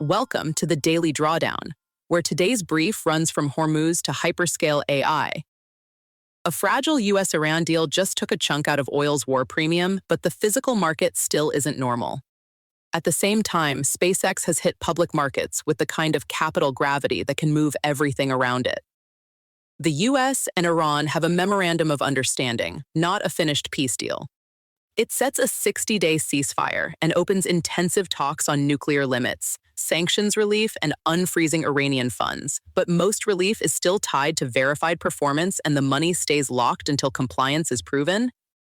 Welcome to the Daily Drawdown, where today's brief runs from Hormuz to hyperscale AI. A fragile U.S. Iran deal just took a chunk out of oil's war premium, but the physical market still isn't normal. At the same time, SpaceX has hit public markets with the kind of capital gravity that can move everything around it. The U.S. and Iran have a memorandum of understanding, not a finished peace deal. It sets a 60-day ceasefire and opens intensive talks on nuclear limits, sanctions relief, and unfreezing Iranian funds. But most relief is still tied to verified performance and the money stays locked until compliance is proven.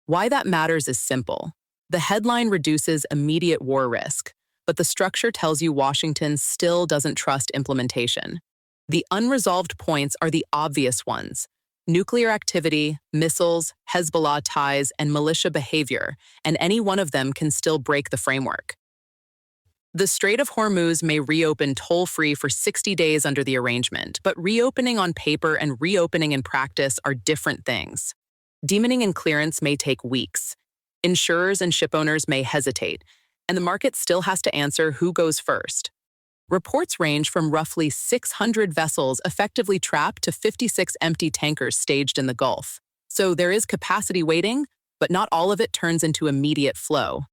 Why that matters is simple. The headline reduces immediate war risk, but the structure tells you Washington still doesn't trust implementation. The unresolved points are the obvious ones: nuclear activity, missiles, Hezbollah ties, and militia behavior, and any one of them can still break the framework. The Strait of Hormuz may reopen toll-free for 60 days under the arrangement, but reopening on paper and reopening in practice are different things. Demoning and clearance may take weeks. Insurers and shipowners may hesitate, and the market still has to answer who goes first. Reports range from roughly 600 vessels effectively trapped to 56 empty tankers staged in the Gulf. So there is capacity waiting, but not all of it turns into immediate flow.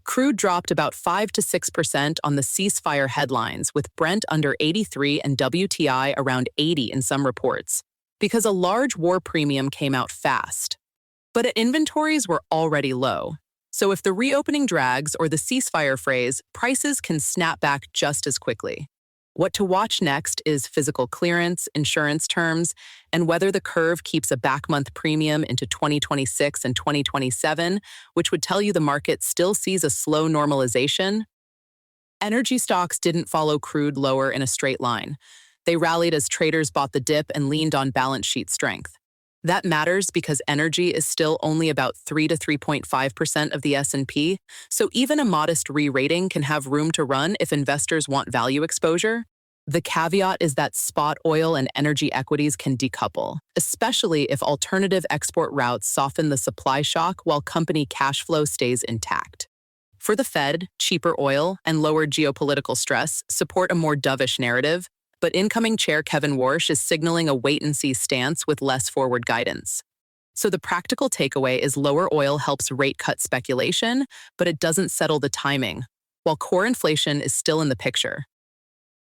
Crude dropped about 5 to 6% on the ceasefire headlines, with Brent under 83 and WTI around 80 in some reports, because a large war premium came out fast. But inventories were already low. So if the reopening drags or the ceasefire phrase, prices can snap back just as quickly. What to watch next is physical clearance, insurance terms, and whether the curve keeps a back-month premium into 2026 and 2027, which would tell you the market still sees a slow normalization. Energy stocks didn't follow crude lower in a straight line. They rallied as traders bought the dip and leaned on balance sheet strength. That matters because energy is still only about 3 to 3.5% of the S&P, so even a modest re-rating can have room to run if investors want value exposure. The caveat is that spot oil and energy equities can decouple, especially if alternative export routes soften the supply shock while company cash flow stays intact. For the Fed, cheaper oil and lower geopolitical stress support a more dovish narrative, but incoming chair Kevin Warsh is signaling a wait-and-see stance with less forward guidance. So the practical takeaway is lower oil helps rate cut speculation, but it doesn't settle the timing, while core inflation is still in the picture.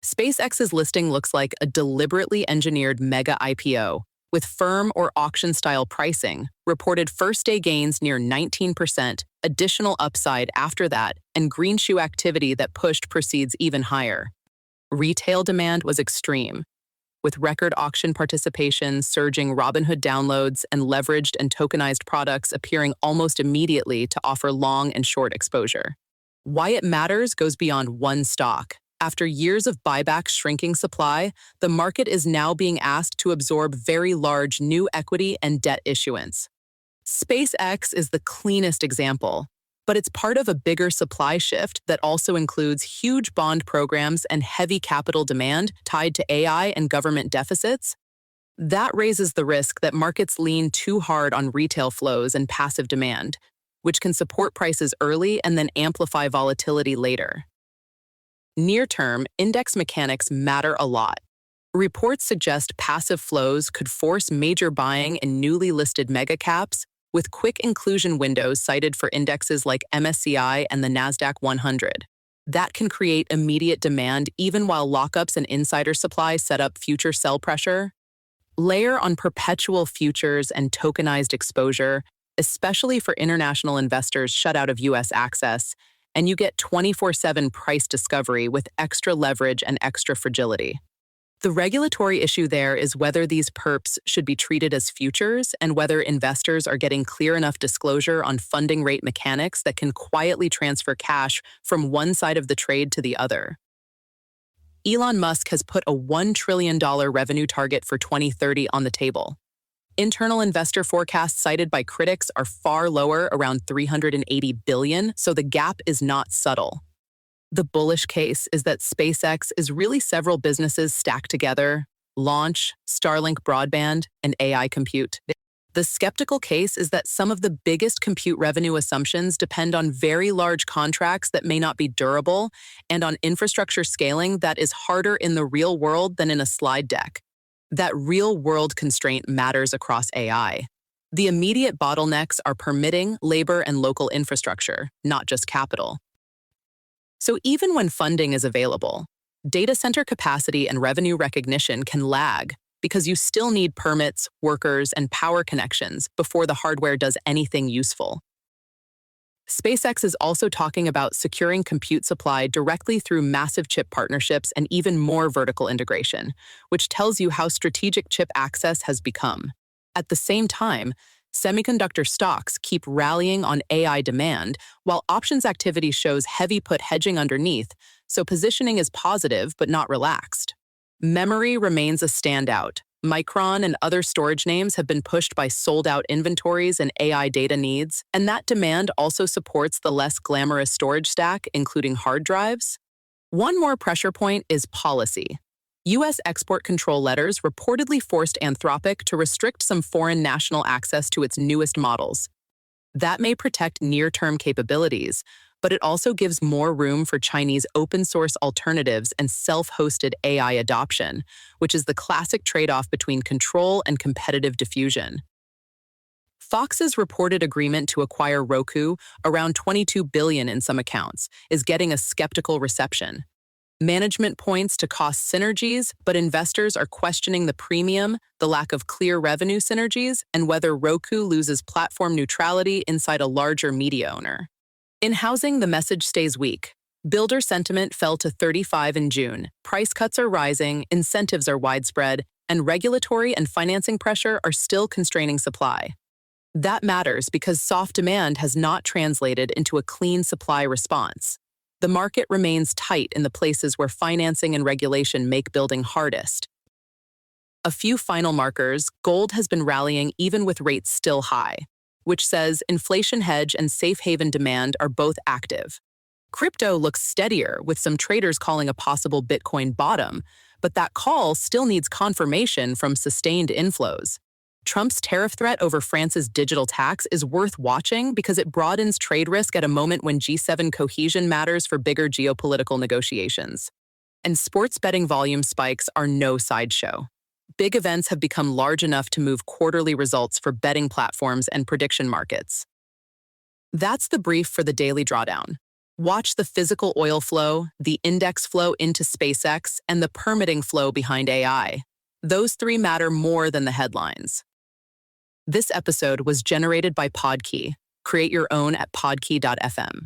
SpaceX's listing looks like a deliberately engineered mega IPO, with firm or auction-style pricing, reported first-day gains near 19%, additional upside after that, and green shoe activity that pushed proceeds even higher. Retail demand was extreme, with record auction participation, surging Robinhood downloads, and leveraged and tokenized products appearing almost immediately to offer long and short exposure. Why it matters goes beyond one stock. After years of buybacks shrinking supply, the market is now being asked to absorb very large new equity and debt issuance. SpaceX is the cleanest example, but it's part of a bigger supply shift that also includes huge bond programs and heavy capital demand tied to AI and government deficits. That raises the risk that markets lean too hard on retail flows and passive demand, which can support prices early and then amplify volatility later. Near-term, index mechanics matter a lot. Reports suggest passive flows could force major buying in newly listed megacaps, with quick inclusion windows cited for indexes like MSCI and the NASDAQ 100. That can create immediate demand even while lockups and insider supply set up future sell pressure. Layer on perpetual futures and tokenized exposure, especially for international investors shut out of U.S. access, and you get 24/7 price discovery with extra leverage and extra fragility. The regulatory issue there is whether these perps should be treated as futures and whether investors are getting clear enough disclosure on funding rate mechanics that can quietly transfer cash from one side of the trade to the other. Elon Musk has put a $1 trillion revenue target for 2030 on the table. Internal investor forecasts cited by critics are far lower, around $380 billion, so the gap is not subtle. The bullish case is that SpaceX is really several businesses stacked together: launch, Starlink broadband, and AI compute. The skeptical case is that some of the biggest compute revenue assumptions depend on very large contracts that may not be durable and on infrastructure scaling that is harder in the real world than in a slide deck. That real-world constraint matters across AI. The immediate bottlenecks are permitting, labor, and local infrastructure, not just capital. So even when funding is available, data center capacity and revenue recognition can lag because you still need permits, workers, and power connections before the hardware does anything useful. SpaceX is also talking about securing compute supply directly through massive chip partnerships and even more vertical integration, which tells you how strategic chip access has become. At the same time, semiconductor stocks keep rallying on AI demand, while options activity shows heavy put hedging underneath, so positioning is positive but not relaxed. Memory remains a standout. Micron and other storage names have been pushed by sold-out inventories and AI data needs, and that demand also supports the less glamorous storage stack, including hard drives. One more pressure point is policy. U.S. export control letters reportedly forced Anthropic to restrict some foreign national access to its newest models. That may protect near-term capabilities, but it also gives more room for Chinese open-source alternatives and self-hosted AI adoption, which is the classic trade-off between control and competitive diffusion. Fox's reported agreement to acquire Roku, around $22 billion in some accounts, is getting a skeptical reception. Management points to cost synergies, but investors are questioning the premium, the lack of clear revenue synergies, and whether Roku loses platform neutrality inside a larger media owner. In housing, the message stays weak. Builder sentiment fell to 35 in June. Price cuts are rising, incentives are widespread, and regulatory and financing pressure are still constraining supply. That matters because soft demand has not translated into a clean supply response. The market remains tight in the places where financing and regulation make building hardest. A few final markers: gold has been rallying even with rates still high, which says inflation hedge and safe haven demand are both active. Crypto looks steadier, with some traders calling a possible Bitcoin bottom, but that call still needs confirmation from sustained inflows. Trump's tariff threat over France's digital tax is worth watching because it broadens trade risk at a moment when G7 cohesion matters for bigger geopolitical negotiations. And sports betting volume spikes are no sideshow. Big events have become large enough to move quarterly results for betting platforms and prediction markets. That's the brief for the daily drawdown. Watch the physical oil flow, the index flow into SpaceX, and the permitting flow behind AI. Those three matter more than the headlines. This episode was generated by Podkey. Create your own at podkey.fm.